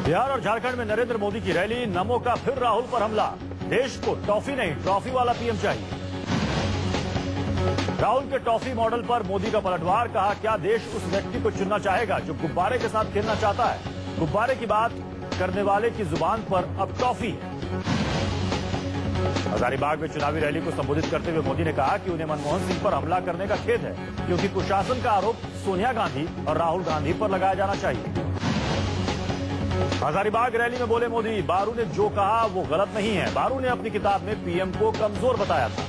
बिहार और झारखंड में नरेंद्र मोदी की रैली, नमो का फिर राहुल पर हमला। देश को टॉफी नहीं ट्रॉफी वाला पीएम चाहिए। राहुल के टॉफी मॉडल पर मोदी का पलटवार, कहा क्या देश उस व्यक्ति को चुनना चाहेगा जो गुब्बारे के साथ खेलना चाहता है। गुब्बारे की बात करने वाले की जुबान पर अब टॉफी है। हजारीबाग में चुनावी रैली को संबोधित करते हुए मोदी ने कहा कि उन्हें मनमोहन सिंह पर हमला करने का खेद है, क्योंकि कुशासन का आरोप सोनिया गांधी और राहुल गांधी पर लगाया जाना चाहिए। हजारीबाग रैली में बोले मोदी, बारू ने जो कहा वो गलत नहीं है। बारू ने अपनी किताब में पीएम को कमजोर बताया था।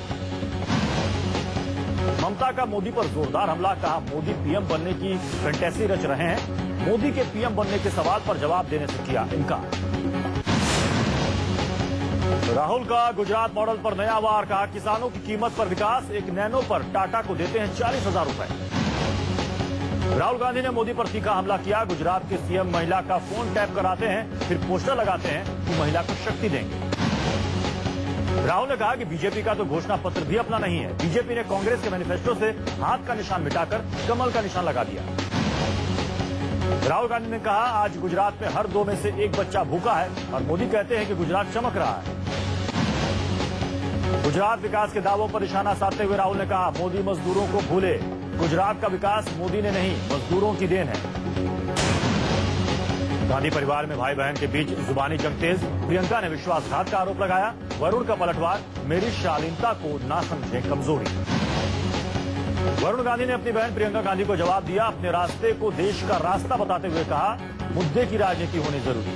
ममता का मोदी पर जोरदार हमला, कहा मोदी पीएम बनने की फैंटेसी रच रहे हैं। मोदी के पीएम बनने के सवाल पर जवाब देने से किया इनकार। राहुल का गुजरात मॉडल पर नया वार, कहा किसानों की कीमत पर विकास, एक नैनो पर टाटा को देते हैं 40,000 रुपए। राहुल गांधी ने मोदी पर तीखा हमला किया। गुजरात के सीएम महिला का फोन टैप कराते हैं, फिर पोस्टर लगाते हैं कि महिला को शक्ति देंगे। राहुल ने कहा कि बीजेपी का तो घोषणा पत्र भी अपना नहीं है। बीजेपी ने कांग्रेस के मैनिफेस्टो से हाथ का निशान मिटाकर कमल का निशान लगा दिया। राहुल गांधी ने कहा आज गुजरात में हर 2 में से 1 बच्चा भूखा है और मोदी कहते हैं कि गुजरात चमक रहा है। गुजरात विकास के दावों पर निशाना साधते हुए राहुल ने कहा मोदी मजदूरों को भूले, गुजरात का विकास मोदी ने नहीं मजदूरों की देन है। गांधी परिवार में भाई बहन के बीच जुबानी जंग तेज, प्रियंका ने विश्वासघात का आरोप लगाया। वरुण का पलटवार, मेरी शालीनता को ना समझे कमजोरी। वरुण गांधी ने अपनी बहन प्रियंका गांधी को जवाब दिया। अपने रास्ते को देश का रास्ता बताते हुए कहा मुद्दे की राजनीति होनी जरूरी।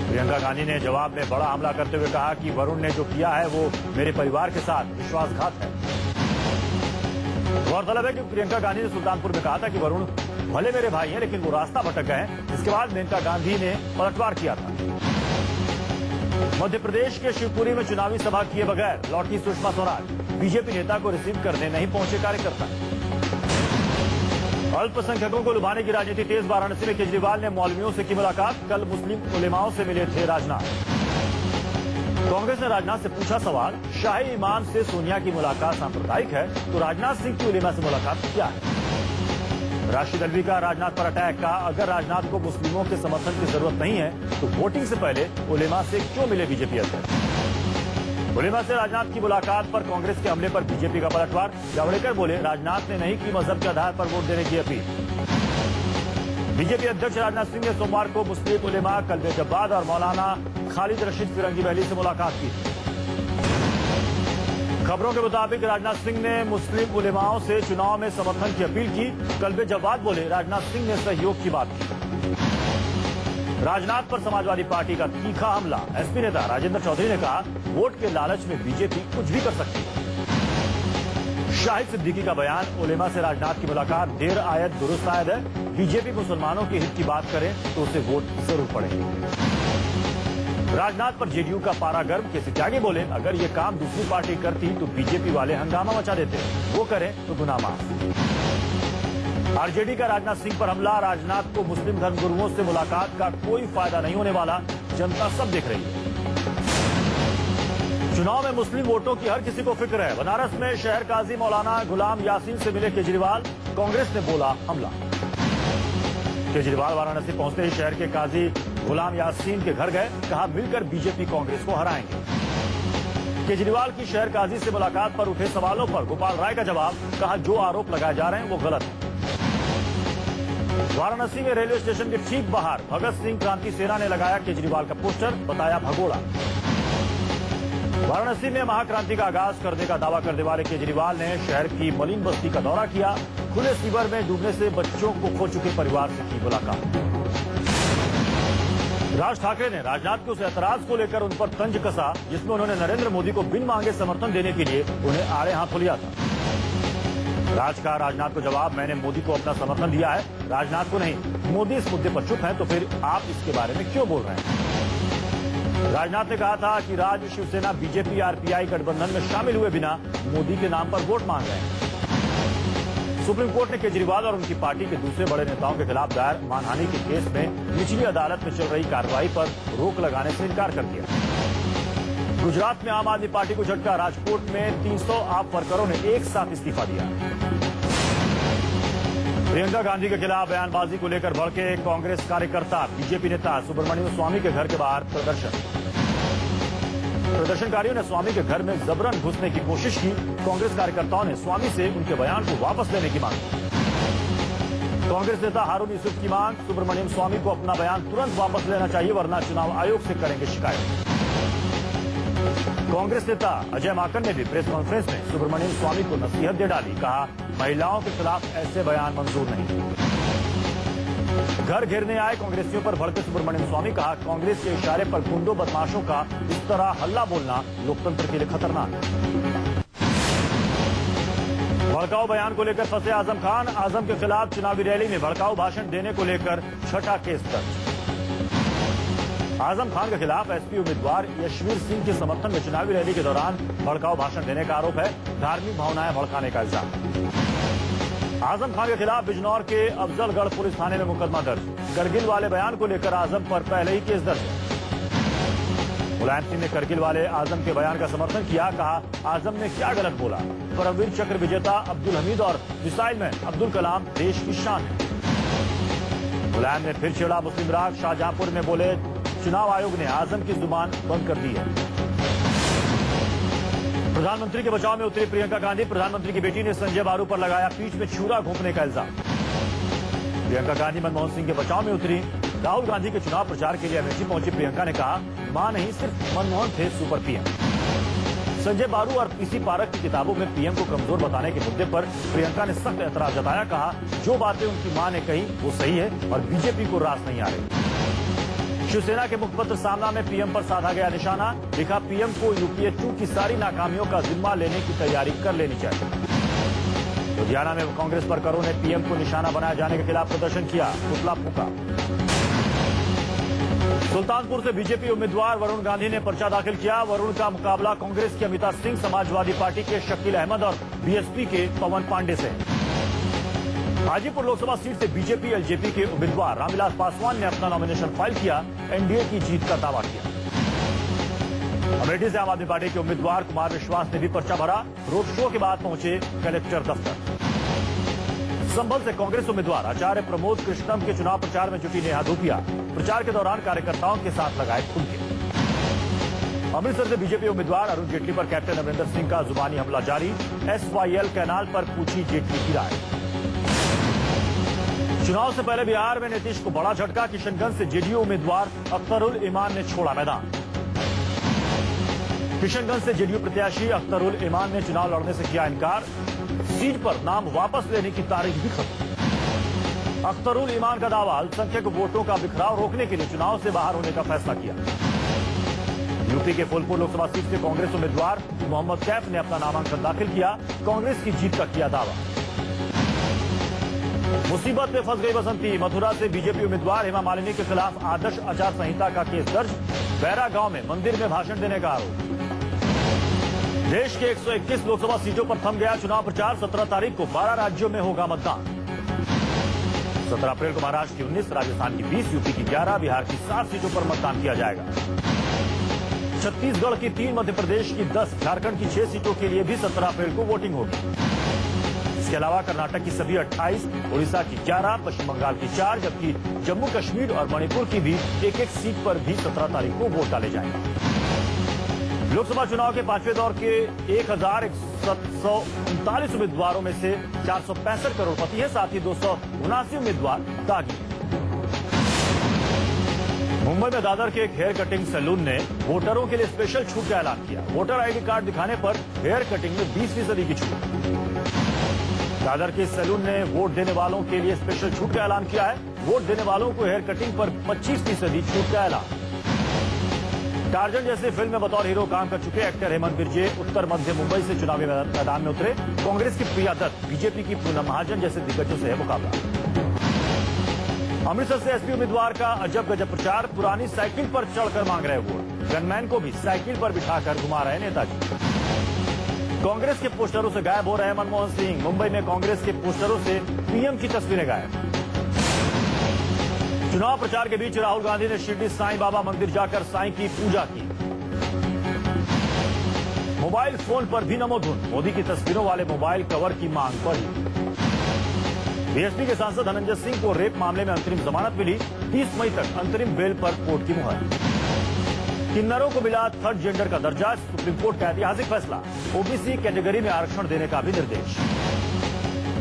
प्रियंका गांधी ने जवाब में बड़ा हमला करते हुए कहा कि वरुण ने जो किया है वो मेरे परिवार के साथ विश्वासघात है। गौरतलब है कि प्रियंका गांधी ने सुल्तानपुर में कहा था कि वरुण भले मेरे भाई हैं लेकिन वो रास्ता भटक गए हैं। इसके बाद मेनका गांधी ने पलटवार किया था। मध्य प्रदेश के शिवपुरी में चुनावी सभा किए बगैर लौटी सुषमा स्वराज, बीजेपी नेता को रिसीव करने नहीं पहुंचे कार्यकर्ता। अल्पसंख्यकों को लुभाने की राजनीति तेज, वाराणसी में केजरीवाल ने मौलवियों से की मुलाकात। कल मुस्लिम उलेमाओं से मिले थे राजनाथ। कांग्रेस ने राजनाथ से पूछा सवाल, शाही इमाम से सोनिया की मुलाकात सांप्रदायिक है तो राजनाथ सिंह की उलेमा से मुलाकात क्या है। राशिद अल्वी का राजनाथ पर अटैक, का अगर राजनाथ को मुस्लिमों के समर्थन की जरूरत नहीं है तो वोटिंग से पहले उलेमा से क्यों मिले बीजेपी अध्यक्ष। उलेमा से राजनाथ की मुलाकात पर कांग्रेस के हमले पर बीजेपी का पलटवार। जावड़ेकर बोले राजनाथ ने नहीं की मजहब के आधार पर वोट देने की अपील। बीजेपी अध्यक्ष राजनाथ सिंह ने सोमवार को मुस्लिम उलेमा कल्बे जब्बाद और मौलाना खालिद रशीद फिरंगी वैली से मुलाकात की। खबरों के मुताबिक राजनाथ सिंह ने मुस्लिम उलेमाओं से चुनाव में समर्थन की अपील की। कल्बे जब्बाद बोले राजनाथ सिंह ने सहयोग की बात की। राजनाथ पर समाजवादी पार्टी का तीखा हमला। एसपी नेता राजेंद्र चौधरी ने कहा वोट के लालच में बीजेपी कुछ भी कर सकती है। शाहिद सिद्दीकी का बयान, उलेमा से राजनाथ की मुलाकात देर आयत दुरुस्त आयत है। बीजेपी मुसलमानों के हित की बात करे तो उसे वोट जरूर पड़ेगी। राजनाथ पर जेडीयू का पारा गर्म, केसी त्यागी बोले अगर ये काम दूसरी पार्टी करती तो बीजेपी वाले हंगामा मचा देते, वो करें तो गुनाह माफ। आरजेडी का राजनाथ सिंह पर हमला, राजनाथ को मुस्लिम धर्मगुरुओं से मुलाकात का कोई फायदा नहीं होने वाला, जनता सब देख रही है। चुनाव में मुस्लिम वोटों की हर किसी को फिक्र है। बनारस में शहर काजी मौलाना गुलाम यासीन से मिले केजरीवाल, कांग्रेस ने बोला हमला। केजरीवाल वाराणसी पहुंचते ही शहर के काजी गुलाम यासीन के घर गए, कहा मिलकर बीजेपी कांग्रेस को हराएंगे। केजरीवाल की शहर काजी से मुलाकात पर उठे सवालों पर गोपाल राय का जवाब, कहा जो आरोप लगाए जा रहे हैं वो गलत है। वाराणसी में रेलवे स्टेशन के ठीक बाहर भगत सिंह क्रांति सेना ने लगाया केजरीवाल का पोस्टर, बताया भगोड़ा। वाराणसी में महाक्रांति का आगाज करने का दावा करने वाले केजरीवाल ने शहर की मलिन बस्ती का दौरा किया। खुले सीवर में डूबने से बच्चों को खो चुके परिवार से की मुलाकात। राज ठाकरे ने राजनाथ के उस ऐतराज को लेकर उन पर तंज कसा जिसमें उन्होंने नरेंद्र मोदी को बिन मांगे समर्थन देने के लिए उन्हें आड़े हाथों लिया था। राज का राजनाथ को जवाब, मैंने मोदी को अपना समर्थन दिया है, राजनाथ को नहीं। मोदी इस मुद्दे पर चुप हैं तो फिर आप इसके बारे में क्यों बोल रहे हैं। राजनाथ ने कहा था कि राज शिवसेना बीजेपी आरपीआई गठबंधन में शामिल हुए बिना मोदी के नाम पर वोट मांग रहे हैं। सुप्रीम कोर्ट ने केजरीवाल और उनकी पार्टी के दूसरे बड़े नेताओं के खिलाफ दायर मानहानि के केस में निचली अदालत में चल रही कार्रवाई पर रोक लगाने से इनकार कर दिया। गुजरात में आम आदमी पार्टी को झटका, राजकोट में 300 आप वर्करों ने एक साथ इस्तीफा दिया। प्रियंका गांधी के खिलाफ बयानबाजी को लेकर भड़के कांग्रेस कार्यकर्ता। बीजेपी नेता सुब्रमण्यम स्वामी के घर के बाहर प्रदर्शनकारियों ने स्वामी के घर में जबरन घुसने की कोशिश की। कांग्रेस कार्यकर्ताओं ने स्वामी से उनके बयान को वापस लेने की मांग की। कांग्रेस नेता हारून यूसुफ की मांग, सुब्रमण्यम स्वामी को अपना बयान तुरंत वापस लेना चाहिए वरना चुनाव आयोग से करेंगे शिकायत। कांग्रेस नेता अजय माकन ने भी प्रेस कॉन्फ्रेंस में सुब्रमण्यम स्वामी को नसीहत दे डाली। कहा, महिलाओं के खिलाफ ऐसे बयान मंजूर नहीं। घर घेरने आए कांग्रेसियों पर भड़के सुब्रमण्यम स्वामी। कहा, कांग्रेस के इशारे पर गुंडों बदमाशों का इस तरह हल्ला बोलना लोकतंत्र के लिए खतरनाक है। भड़काऊ बयान को लेकर फंसे आजम खान। आजम के खिलाफ चुनावी रैली में भड़काऊ भाषण देने को लेकर छठा केस दर्ज। आजम खान के खिलाफ एसपी उम्मीदवार यशवीर सिंह के समर्थन में चुनावी रैली के दौरान भड़काऊ भाषण देने का आरोप है। धार्मिक भावनाएं भड़काने का इल्जाम। आजम खान के खिलाफ बिजनौर के अफजलगढ़ पुलिस थाने में मुकदमा दर्ज। करगिल वाले बयान को लेकर आजम पर पहले ही केस दर्ज है। मुलायम सिंह ने करगिल वाले आजम के बयान का समर्थन किया। कहा, आजम ने क्या गलत बोला। परमवीर चक्र विजेता अब्दुल हमीद और मिसाइल मैन अब्दुल कलाम देश की शान है। मुलायम ने फिर छेड़ा मुस्लिम राग। शाहजहांपुर में बोले, चुनाव आयोग ने आजम की जुबान बंद कर दी है। प्रधानमंत्री के बचाव में उतरी प्रियंका गांधी। प्रधानमंत्री की बेटी ने संजय बारू पर लगाया पीठ में छुरा घोंपने का इल्जाम। प्रियंका गांधी मनमोहन सिंह के बचाव में उतरी। राहुल गांधी के चुनाव प्रचार के लिए अमेठी पहुंची प्रियंका ने कहा, मां नहीं सिर्फ मनमोहन थे सुपर पीएम। संजय बारू और पीसी पारक की किताबों में पीएम को कमजोर बताने के मुद्दे पर प्रियंका ने सख्त एतराज जताया। कहा, जो बातें उनकी मां ने कही वो सही है और बीजेपी को रास नहीं आ रही। शिवसेना के मुखपत्र सामना में पीएम पर साधा गया निशाना। लिखा, पीएम को यूपीए 2 की सारी नाकामियों का जिम्मा लेने की तैयारी कर लेनी चाहिए। लुधियाना में कांग्रेस वर्करों ने पीएम को निशाना बनाए जाने के खिलाफ प्रदर्शन किया, पुतला फूंका। सुल्तानपुर से बीजेपी उम्मीदवार वरुण गांधी ने पर्चा दाखिल किया। वरुण का मुकाबला कांग्रेस के अमिता सिंह, समाजवादी पार्टी के शकील अहमद और बीएसपी के पवन पांडे से। हाजीपुर लोकसभा सीट से बीजेपी एलजेपी के उम्मीदवार रामविलास पासवान ने अपना नॉमिनेशन फाइल किया। एनडीए की जीत का दावा किया। अमेठी से आम आदमी पार्टी के उम्मीदवार कुमार विश्वास ने भी पर्चा भरा। रोड शो के बाद पहुंचे कलेक्टर दफ्तर। संभल से कांग्रेस उम्मीदवार आचार्य प्रमोद कृष्णम के चुनाव प्रचार में जुटी नेहा धूपिया। प्रचार के दौरान कार्यकर्ताओं के साथ लगाए ठुमके। अमृतसर से बीजेपी उम्मीदवार अरुण जेटली पर कैप्टन अमरिंदर सिंह का जुबानी हमला जारी। SYL कैनाल पर पूछी जेटली की राय। चुनाव से पहले बिहार में नीतीश को बड़ा झटका। किशनगंज से जेडीयू उम्मीदवार अख्तरुल ईमान ने छोड़ा मैदान। किशनगंज से जेडीयू प्रत्याशी अख्तरुल ईमान ने चुनाव लड़ने से किया इनकार। सीट पर नाम वापस लेने की तारीख भी खत्म। अख्तरुल ईमान का दावा, अल्पसंख्यक वोटों का बिखराव रोकने के लिए चुनाव से बाहर होने का फैसला किया। यूपी के फूलपुर लोकसभा सीट से कांग्रेस उम्मीदवार मोहम्मद कैफ ने अपना नामांकन दाखिल किया। कांग्रेस की जीत का किया दावा। मुसीबत में फंस गई बसंती। मथुरा से बीजेपी उम्मीदवार हेमा मालिनी के खिलाफ आदर्श आचार संहिता का केस दर्ज। बैरा गांव में मंदिर में भाषण देने का आरोप। देश के 121 लोकसभा सीटों पर थम गया चुनाव प्रचार। 17 तारीख को 12 राज्यों में होगा मतदान। 17 अप्रैल को महाराष्ट्र की 19, राजस्थान की 20, यूपी की 11, बिहार की 7 सीटों पर मतदान किया जाएगा। छत्तीसगढ़ की 3, मध्य प्रदेश की 10, झारखंड की 6 सीटों के लिए भी 17 अप्रैल को वोटिंग होगी। इसके अलावा कर्नाटक की सभी 28, उड़ीसा की 11, पश्चिम बंगाल की 4, जबकि जम्मू कश्मीर और मणिपुर की भी एक-एक सीट पर भी 17 तारीख को वोट डाले जाएंगे। लोकसभा चुनाव के 5वें दौर के 1139 उम्मीदवारों में से 465 करोड़पति है। साथ ही 279 उम्मीदवार दागी हैं। मुंबई में दादर के एक हेयर कटिंग सैलून ने वोटरों के लिए स्पेशल छूट का ऐलान किया। वोटर आईडी कार्ड दिखाने पर हेयर कटिंग में 20% की छूट। दादर के सैलून ने वोट देने वालों के लिए स्पेशल छूट का ऐलान किया है। वोट देने वालों को हेयर कटिंग पर 25% छूट का ऐलान। टार्जन जैसे फिल्म में बतौर हीरो काम कर चुके एक्टर हेमंत बिरजे उत्तर मध्य मुंबई से चुनावी मैदान में उतरे। कांग्रेस की प्रिया दत्त, बीजेपी की पूनम महाजन जैसे दिग्गजों से है मुकाबला। अमृतसर से एसपी उम्मीदवार का अजब गजब प्रचार। पुरानी साइकिल पर चढ़कर मांग रहे वोट। गनमैन को भी साइकिल पर बिठाकर घुमा रहे नेताजी। कांग्रेस के पोस्टरों से गायब हो रहे मनमोहन सिंह। मुंबई में कांग्रेस के पोस्टरों से पीएम की तस्वीरें गायब। चुनाव प्रचार के बीच राहुल गांधी ने शिरडी साईं बाबा मंदिर जाकर साईं की पूजा की। मोबाइल फोन पर भी नमो धुन। मोदी की तस्वीरों वाले मोबाइल कवर की मांग बढ़ी। बीएसपी के सांसद धनंजय सिंह को रेप मामले में अंतरिम जमानत मिली। 30 मई तक अंतरिम बेल पर कोर्ट की मुहर। किन्नरों को मिला थर्ड जेंडर का दर्जा। सुप्रीम कोर्ट का ऐतिहासिक फैसला। ओबीसी कैटेगरी में आरक्षण देने का भी निर्देश।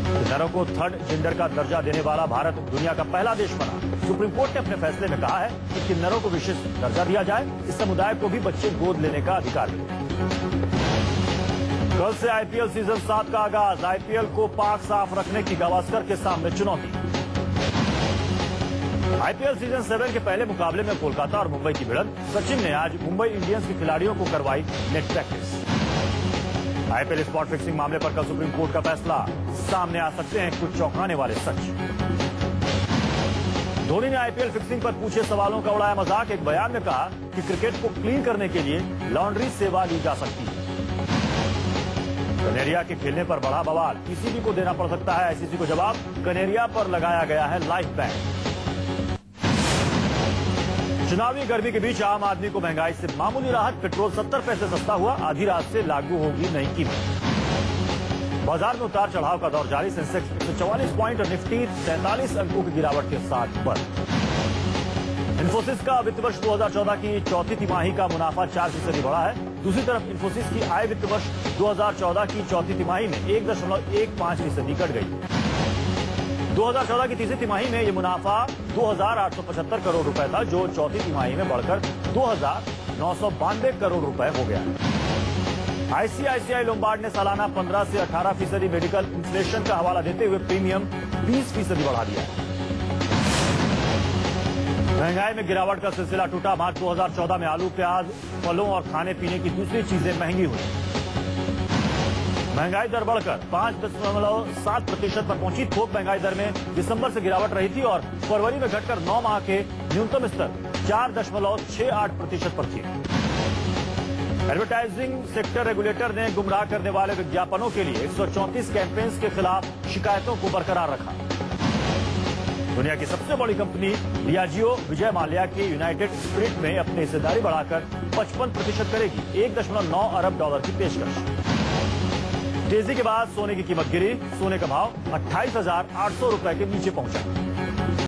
किन्नरों को थर्ड जेंडर का दर्जा देने वाला भारत दुनिया का पहला देश बना। सुप्रीम कोर्ट ने अपने फैसले में कहा है कि किन्नरों को विशेष दर्जा दिया जाए। इस समुदाय को भी बच्चे गोद लेने का अधिकार मिले। कल से आईपीएल सीजन 7 का आगाज। आईपीएल को पाक साफ रखने की गावस्कर के सामने चुनौती। आईपीएल सीजन 7 के पहले मुकाबले में कोलकाता और मुंबई की भिड़ंत। सचिन ने आज मुंबई इंडियंस के खिलाड़ियों को करवाई net practice. IPL spot fixing मामले पर कल सुप्रीम कोर्ट का फैसला। सामने आ सकते हैं कुछ चौंकाने वाले सच। धोनी ने आईपीएल फिक्सिंग पर पूछे सवालों का उड़ाया मजाक। एक बयान में कहा कि क्रिकेट को क्लीन करने के लिए लॉन्ड्री सेवा ली जा सकती है। कनेरिया के खेलने पर बड़ा बवाल। पीसीबी को देना पड़ सकता है आईसीसी को जवाब। कनेरिया पर लगाया गया है लाइफ बैन। चुनावी गर्मी के बीच आम आदमी को महंगाई से मामूली राहत। पेट्रोल 70 पैसे सस्ता हुआ। आधी रात से लागू होगी नई कीमत। बाजार में उतार चढ़ाव का दौर जारी। सेंसेक्स 144 पॉइंट और निफ्टी 43 अंकों की गिरावट के साथ बढ़। इंफोसिस का वित्त वर्ष 2014 की चौथी तिमाही का मुनाफा 4% बढ़ा है। दूसरी तरफ इंफोसिस की आय वित्त वर्ष 2014 की चौथी तिमाही में 1.15% घट गई। 2014 की तीसरी तिमाही में ये मुनाफा 2,875 करोड़ रुपए था, जो चौथी तिमाही में बढ़कर 2,992 करोड़ रुपए हो गया। आईसीआईसीआई लोम्बार्ड ने सालाना 15 से 18% मेडिकल इन्फ्लेशन का हवाला देते हुए प्रीमियम 20% बढ़ा दिया है। महंगाई में गिरावट का सिलसिला टूटा। मार्च 2014 में आलू, प्याज, फलों और खाने पीने की दूसरी चीजें महंगी हुई। महंगाई दर बढ़कर 5.7% पर पहुंची। थोक महंगाई दर में दिसंबर से गिरावट रही थी और फरवरी में घटकर 9 माह के न्यूनतम स्तर 4.68% पर थी। एडवर्टाइजिंग सेक्टर रेगुलेटर ने गुमराह करने वाले विज्ञापनों के लिए 134 कैंपेन्स के खिलाफ शिकायतों को बरकरार रखा। दुनिया की सबसे बड़ी कंपनी डियाजियो विजय माल्या के यूनाइटेड स्पिरिट में अपनी हिस्सेदारी बढ़ाकर 55% करेगी। $1.9 अरब की पेशकश। तेजी के बाद सोने की कीमत गिरी। सोने का भाव 28,800 रुपए के नीचे पहुंचा।